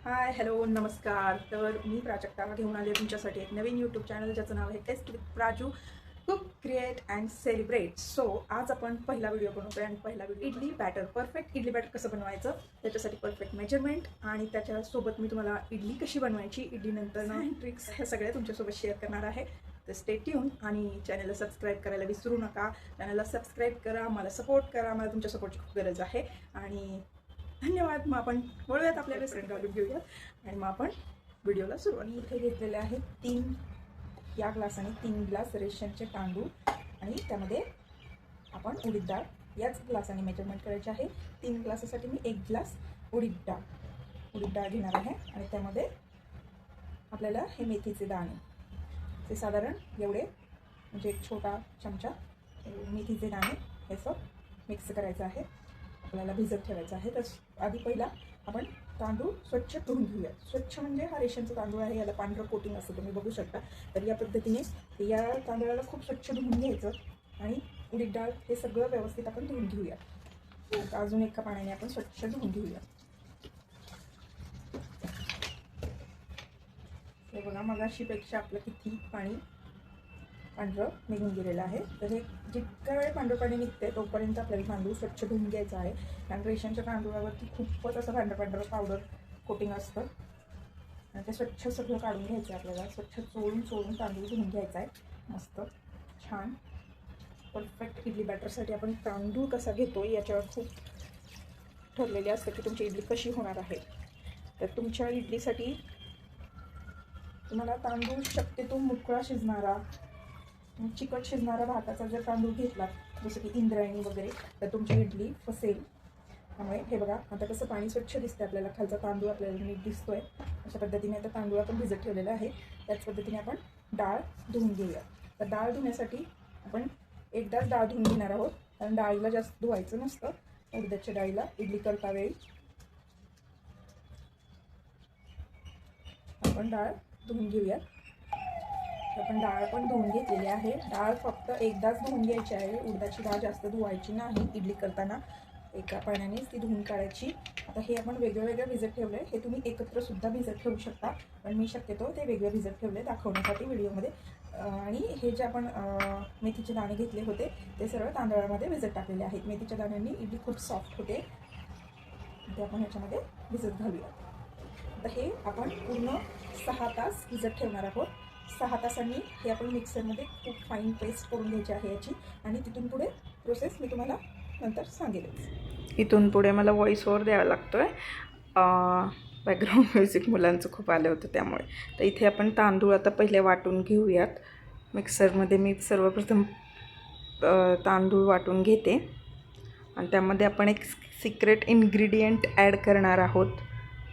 Hi hello नमस्कार. तर मी प्राजक्ता घेऊन आले तुमच्यासाठी एक नवीन यूट्यूब चॅनल ज्याचं नाव आहे taste with Praju cook create and celebrate. So आज आपण पहिला व्हिडिओ बनवतोय आणि पहिला video idli batter, perfect idli batter कसं बनवायचं त्याच्यासाठी परफेक्ट मेजरमेंट आणि त्याच्यासोबत मी तुम्हाला इडली कशी बनवायची, इडली नंतर ट्रिक्स हे सगळे तुमच्यासोबत शेअर करणार आहे. तर स्टे ट्यून आणि चॅनलला सबस्क्राईब करायला विसरू नका. चॅनलला सबस्क्राईब करा, मला सपोर्ट करा, मला तुमच्या सपोर्टची खूप गरज आहे. आणि धन्यवाद. मग आपण बोलूयात आपल्या रेस्टॉरंट घालून घेऊयात आणि मग आपण व्हिडिओला सुरू. आणि इथे घेतलेले आहेत 3 या ग्लासाने 3 ग्लास रेशनचे तांदूळ आणि त्यामध्ये आपण उडीद डाळ याच ग्लासाने मेजरमेंट करायचे आहे. 3 ग्लासासाठी मी 1 ग्लास उडीद डाळ घेणार आहे आणि त्यामध्ये आपल्याला हे मेथीचे दाणे ते साधारण एवढे म्हणजे एक छोटा चमचा मेथीचे दाणे हे सब मिक्स करायचं आहे. आपल्याला भिजत ठेवायचं आहे. तर आधी पहिला आपण तांदूळ स्वच्छ धुवून घेऊया. स्वच्छ म्हणजे हा रेशनचा तांदूळ आहे, याला पांढरं कोटिंग असतं तुम्ही बघू शकता. तर या पद्धतीने या तांदळाला खूप स्वच्छ धुवून घ्यायचं आणि उडीद डाळ हे सगळं व्यवस्थित आपण धुवून घेऊया. अजून एका पाण्याने आपण स्वच्छ धुवून घेऊया. हे बघा मगाशीपेक्षा आपलं किती पांढरं निघून गेलेलं आहे. तर हे जितका वेळ पांढरं पाणी निघते तोपर्यंत आपल्याला तांदूळ स्वच्छ धुवून घ्यायचा आहे. कारण रेशनच्या तांदूळावरती खूपच असं पांढरं पावडर कोटिंग असतं आणि ते स्वच्छ सगळं काढून घ्यायचं आहे. आपल्याला स्वच्छ चोळून तांदूळ धुवून घ्यायचा आहे. मस्त छान परफेक्ट इडली बॅटरसाठी आपण तांदूळ कसा घेतो याच्यावर खूप ठरलेले असतं की तुमची इडली कशी होणार आहे. तर तुमच्या इडलीसाठी तुम्हाला तांदूळ शक्यतो मोकळा शिजणारा, चिकट शिजणारा भाताचा जर तांदूळ घेतला जसं की इंद्रायणी वगैरे तर तुमची इडली फसेल. त्यामुळे हे बघा आता कसं पाणी स्वच्छ दिसतं आपल्याला, खालचा तांदूळ आपल्याला नीट दिसतोय. अशा पद्धतीने आता तांदूळ आपण भिजत ठेवलेला आहे. त्याच पद्धतीने आपण डाळ धुवून घेऊया. तर डाळ धुण्यासाठी आपण एकदाच डाळ धुवून घेणार आहोत, कारण डाळीला जास्त धुवायचं नसतं. उडदाच्या डाळीला इडली करता वेळी आपण डाळ धुवून घेऊया. आपण डाळ पण धुवून घेतलेली आहे. डाळ फक्त एकदाच धुवून घ्यायची आहे. उडदाची डाळ जास्त धुवायची नाही. इडली करताना एका पाण्यानेच ती धुवून काढायची. आता हे आपण वेगळं भिजत ठेवलं आहे. हे तुम्ही एकत्र सुद्धा भिजत ठेवू शकता, पण मी शक्यतो ते वेगळं भिजत ठेवले दाखवण्यासाठी व्हिडिओमध्ये. आणि हे जे आपण मेथीचे दाणे घेतले होते ते सर्व तांदळामध्ये भिजत टाकलेले आहेत. मेथीच्या दाण्यांनी इडली खूप सॉफ्ट होते. ते आपण ह्याच्यामध्ये भिजत घालूया. आता हे आपण पूर्ण 6 तास भिजत ठेवणार आहोत. 6 तासांनी हे आपण मिक्सरमध्ये खूप फाईन पेस्ट करून घ्यायची आहे याची. आणि तिथून पुढे प्रोसेस मी तुम्हाला नंतर सांगेलच. इथून पुढे मला व्हॉइस ओव्हर द्यावा लागतो आहे. बॅकग्राऊंड म्युझिक मुलांचं खूप आलं होतं त्यामुळे. तर इथे आपण तांदूळ आता पहिले वाटून घेऊयात. मिक्सरमध्ये मी सर्वप्रथम तांदूळ वाटून घेते आणि त्यामध्ये आपण एक सिक्रेट इन्ग्रेडियंट ॲड करणार आहोत.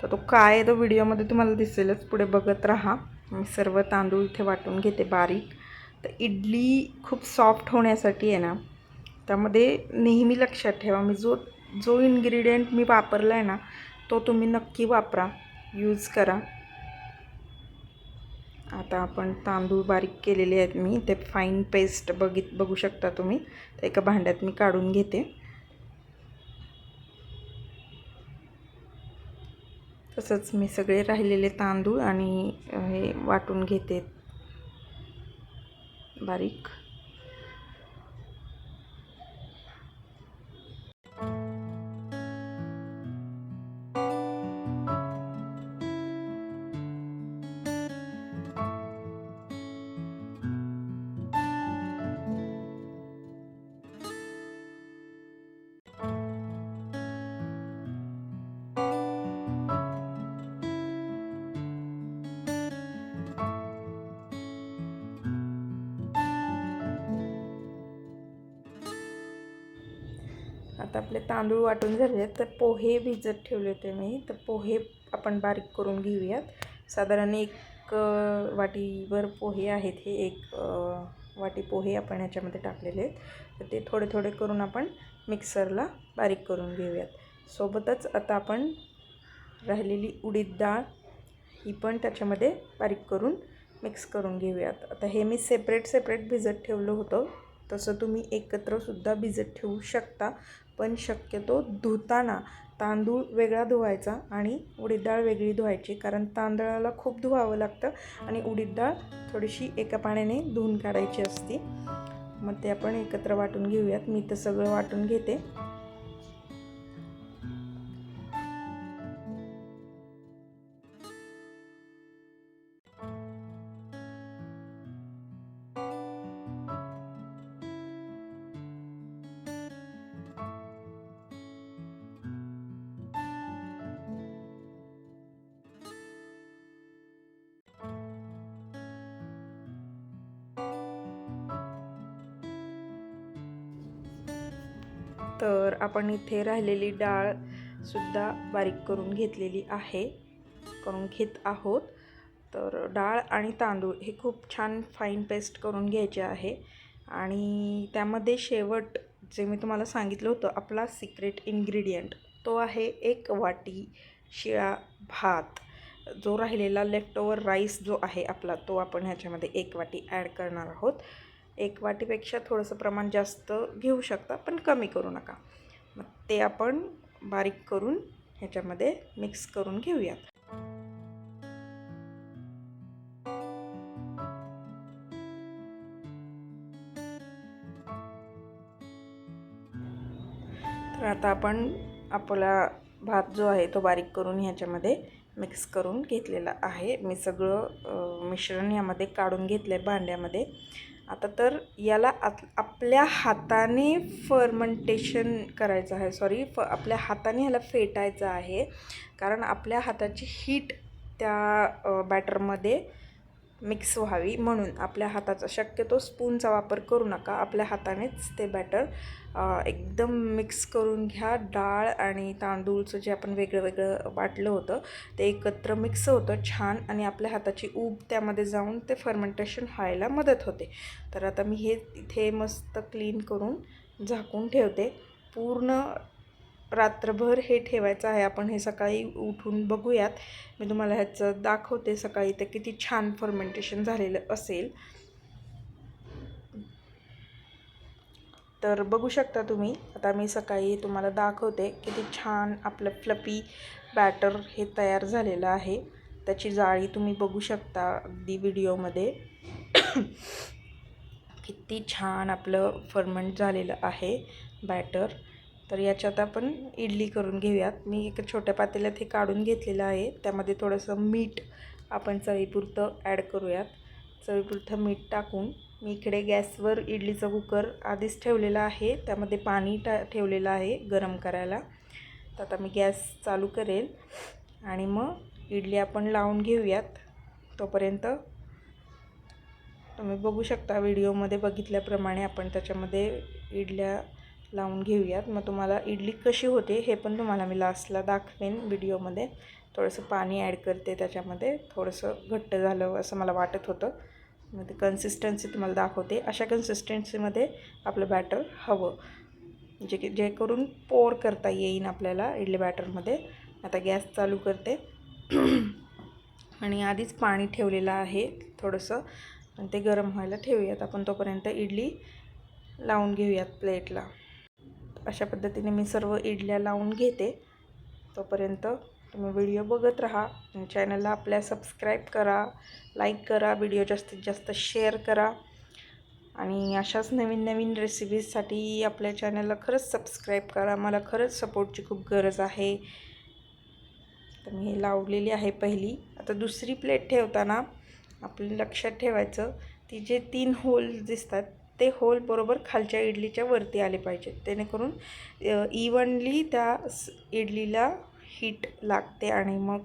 तर तो काय आहे तो व्हिडिओमध्ये तुम्हाला दिसेलच, पुढे बघत राहा. मी सर्व तांदूळ इथे वाटून घेते बारीक. तर इडली खूप सॉफ्ट होण्यासाठी आहे ना, त्यामध्ये नेहमी लक्षात ठेवा, मी जो इन्ग्रेडियंट मी वापरला आहे ना तो तुम्ही नक्की वापरा, यूज करा. आता आपण तांदूळ बारीक केलेले आहेत मी, ते फाईन पेस्ट बघू शकता तुम्ही. तर एका भांड्यात मी काढून घेते. तसंच मी सगळे राहिलेले तांदूळ आणि हे वाटून घेते बारीक. आता आपले तांदूळ वाटून झाले. तर पोहे भिजत ठेवले होते मी, तर पोहे आपण बारीक करून घेऊयात. साधारण 1 वाटीभर पोहे आहेत. हे 1 वाटी पोहे आपण ह्याच्यामध्ये टाकलेले आहेत. तर ते थोडे करून आपण मिक्सरला बारीक करून घेऊयात. सोबतच आता आपण राहिलेली उडीद डाळ ही पण त्याच्यामध्ये बारीक करून मिक्स करून घेऊयात. आता हे मी सेपरेट भिजत ठेवलं होतं तसं तुम्ही एकत्रसुद्धा भिजत ठेवू शकता, पण शक्यतो धुताना तांदूळ वेगळा धुवायचा आणि उडीद डाळ वेगळी धुवायची, कारण तांदळाला खूप धुवावं लागतं आणि उडीद डाळ थोडीशी एका पाण्याने धुवून काढायची असते. मग ते आपण एकत्र वाटून घेऊयात. मी तर सगळं वाटून घेते. तर आपण इथे राहिलेली डाळ सुद्धा बारीक करून घेतलेली आहे, करून घेत आहोत. तर डाळ आणि तांदूळ हे खूप छान फाईन पेस्ट करून घ्यायचे आहे. आणि त्यामध्ये शेवट जे मी तुम्हाला सांगितलं होतं, आपला सिक्रेट इन्ग्रेडियंट तो आहे 1 वाटी शिळा भात. जो राहिलेला लेफ्ट ओव्हर राईस जो आहे आपला, तो आपण ह्याच्यामध्ये 1 वाटी ॲड करणार आहोत. 1 वाटीपेक्षा थोडंसं प्रमाण जास्त घेऊ शकता, पण कमी करू नका. मग ते आपण बारीक करून ह्याच्यामध्ये मिक्स करून घेऊयात. तर आता आपण आपला भात जो आहे तो बारीक करून ह्याच्यामध्ये मिक्स करून घेतलेला आहे. मी सगळं मिश्रण यामध्ये काढून घेतलं आहे भांड्यामध्ये. आता तर याला आपल्या हाताने फर्मेंटेशन करायचं आहे, आपल्या हाताने ह्याला फेटायचं आहे, कारण आपल्या हाताची हीट त्या बॅटरमध्ये मिक्स व्हावी म्हणून. आपल्या हाताचा शक्यतो स्पूनचा वापर करू नका, आपल्या हातानेच ते बॅटर एकदम मिक्स करून घ्या. डाळ आणि तांदूळचं जे आपण वेगळं वेगळं वाटलं होतं ते एकत्र मिक्स होतं छान, आणि आपल्या हाताची ऊब त्यामध्ये जाऊन ते फर्मेंटेशन व्हायला मदत होते. तर आता मी हे इथे मस्त क्लीन करून झाकून ठेवते. पूर्ण रात्रभर हे ठेवायचं आहे. आपण हे सकाळी उठून बघूयात. मी तुम्हाला ह्याचं दाखवते सकाळी ते किती छान फर्मेंटेशन झालेलं असेल. तर बघू शकता तुम्ही. आता मी सकाळी तुम्हाला दाखवते किती छान आपलं फ्लफी बॅटर हे तयार झालेलं आहे. त्याची जाळी तुम्ही बघू शकता अगदी व्हिडिओमध्ये. किती छान आपलं फर्मेंट झालेलं आहे बॅटर. तर याच्यात आपण इडली करून घेऊयात. मी एका छोट्या पातेल्यात हे काढून घेतलेलं आहे. त्यामध्ये थोडंसं मीठ आपण चवीपुरतं ॲड करूयात. चवीपुरतं मीठ टाकून मी इकडे गॅसवर इडलीचा कुकर आधीच ठेवलेला आहे. त्यामध्ये पाणी ठेवलेलं आहे गरम करायला. तर आता मी गॅस चालू करेल आणि मग इडली आपण लावून घेऊयात. तोपर्यंत तुम्ही बघू शकता व्हिडिओमध्ये बघितल्याप्रमाणे आपण त्याच्यामध्ये इडल्या लावून घेऊयात. मग तुम्हाला इडली कशी होते हे पण तुम्हाला मी लास्टला दाखवेन व्हिडिओमध्ये. थोडंसं पाणी ॲड करते त्याच्यामध्ये. थोडंसं घट्ट झालं असं मला वाटत होतं. मग ते कन्सिस्टन्सी तुम्हाला दाखवते. अशा कन्सिस्टन्सीमध्ये आपलं बॅटर हवं, जे करून पोर करता येईन आपल्याला इडली बॅटरमध्ये. आता गॅस चालू करते आणि आधीच पाणी ठेवलेलं आहे थोडंसं, आणि ते गरम व्हायला ठेवूयात. आपण तोपर्यंत इडली लावून घेऊयात प्लेटला. अशा पद्धतीने मी सर्व इडल्या लावून घेते. तोपर्यंत तुम्ही व्हिडिओ बघत राहा. चॅनलला आपल्या सबस्क्राईब करा, लाईक करा, व्हिडिओ जास्तीत जास्त शेअर करा. आणि अशाच नवीन नवीन रेसिपीजसाठी आपल्या चॅनलला खरंच सबस्क्राईब करा. मला खरंच सपोर्टची खूप गरज आहे. तर मी हे लावलेली आहे पहिली. आता दुसरी प्लेट ठेवताना आपलं लक्षात ठेवायचं, ती जे 3 होल दिसतात ते होल बरोबर खालच्या इडलीच्या वरती आले पाहिजेत, जेणेकरून इव्हनली त्या इडलीला हीट लागते आणि मग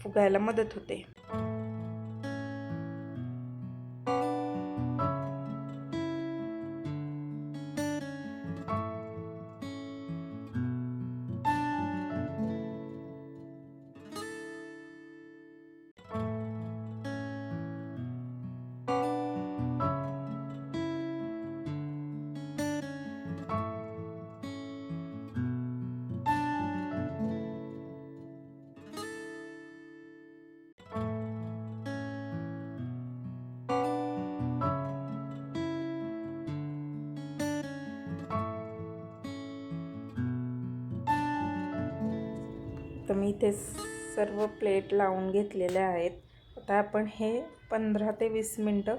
फुगायला मदत होते. मी इथे सर्व प्लेट लावून घेतलेल्या आहेत. आता आपण हे 15 ते 20 मिनटं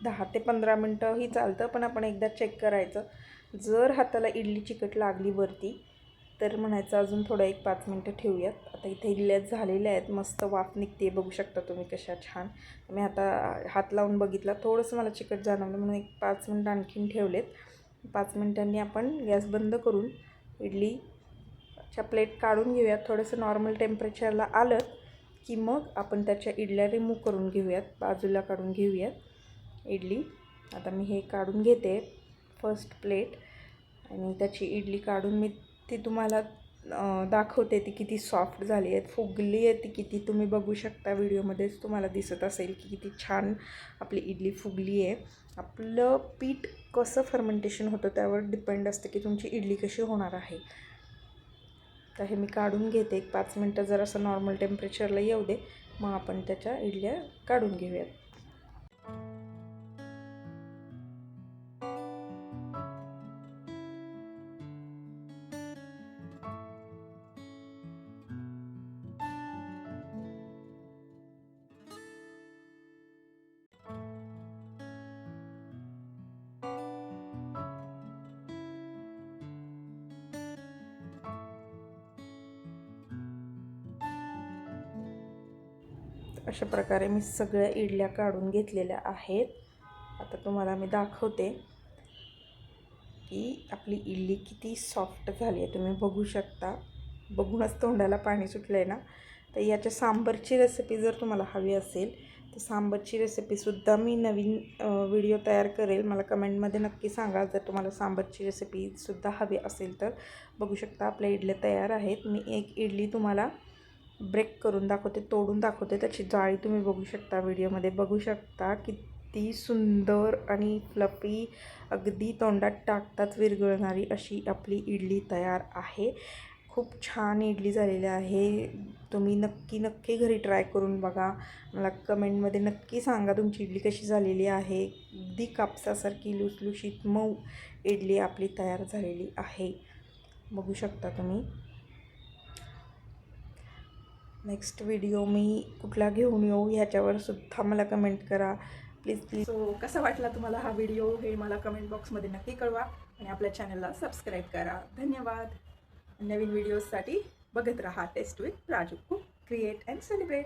10 ते 15 मिनटंही चालतं, पण आपण एकदा चेक करायचं. जर हाताला इडली चिकट लागली वरती तर म्हणायचं अजून थोडं 1-5 मिनटं ठेवूयात. आता इथे इडल्या झालेल्या आहेत, मस्त वाफ निघते, बघू शकता तुम्ही कशा छान. मी आता हात लावून बघितला, थोडंसं मला चिकट जाणवलं म्हणून 1-5 मिनटं आणखीन ठेवलेत. 5 मिनटांनी आपण गॅस बंद करून इडलीच्या प्लेट काढून घेऊयात. थोडंसं नॉर्मल टेम्परेचरला आलं की मग आपण त्याच्या इडल्या रिमूव्ह करून घेऊयात, बाजूला काढून घेऊयात इडली. आता मी हे काढून घेते फर्स्ट प्लेट आणि त्याची इडली काढून मी ती तुम्हाला दाखवते. ती किती सॉफ्ट झाली आहे, फुगली आहे ती किती, तुम्ही बघू शकता व्हिडिओमध्येच तुम्हाला दिसत असेल की किती छान आपली इडली फुगली आहे. आपलं पीठ कसं फर्मेंटेशन होतं त्यावर डिपेंड असतं की तुमची इडली कशी होणार आहे. तर हे मी काढून घेते, 1-5 मिनटं जरासं नॉर्मल टेम्परेचरला येऊ दे, मग आपण त्याच्या इडल्या काढून घेऊयात. अशा प्रकारे मी सगळ्या इडल्या काढून घेतलेल्या आहेत. आता तुम्हाला मी दाखवते की आपली इडली किती सॉफ्ट झाली आहे. तुम्ही बघू शकता, बघूनच तोंडाला पाणी सुटलं आहे ना. तर याच्या सांबरची रेसिपी जर तुम्हाला हवी असेल तर सांबरची रेसिपीसुद्धा मी नवीन व्हिडिओ तयार करेल. मला कमेंटमध्ये नक्की सांगा जर तुम्हाला सांबरची रेसिपीसुद्धा हवी असेल तर. बघू शकता आपल्या इडल्या तयार आहेत. मी एक इडली तुम्हाला ब्रेक करून दाखवते, तोडून दाखवते. त्याची जाळी तुम्ही बघू शकता, व्हिडिओमध्ये बघू शकता किती सुंदर आणि फ्लफी, अगदी तोंडात टाकताच विरघळणारी अशी आपली इडली तयार आहे. खूप छान इडली झालेली आहे. तुम्ही नक्की घरी ट्राय करून बघा. मला कमेंटमध्ये नक्की सांगा तुमची इडली कशी झालेली आहे. अगदी कापसासारखी लुसलुशीत मऊ इडली आपली तयार झालेली आहे, बघू शकता तुम्ही. नेक्स्ट व्हिडिओ मी कुठला घेऊन येऊ ह्याच्यावर सुद्धा मला कमेंट करा प्लीज. सो कसा वाटला तुम्हाला हा व्हिडिओ हे मला कमेंट बॉक्समध्ये नक्की कळवा आणि आपल्या चॅनलला सबस्क्राईब करा. धन्यवाद. नवीन व्हिडिओजसाठी बघत राहा taste with Raju cook, create and celebrate.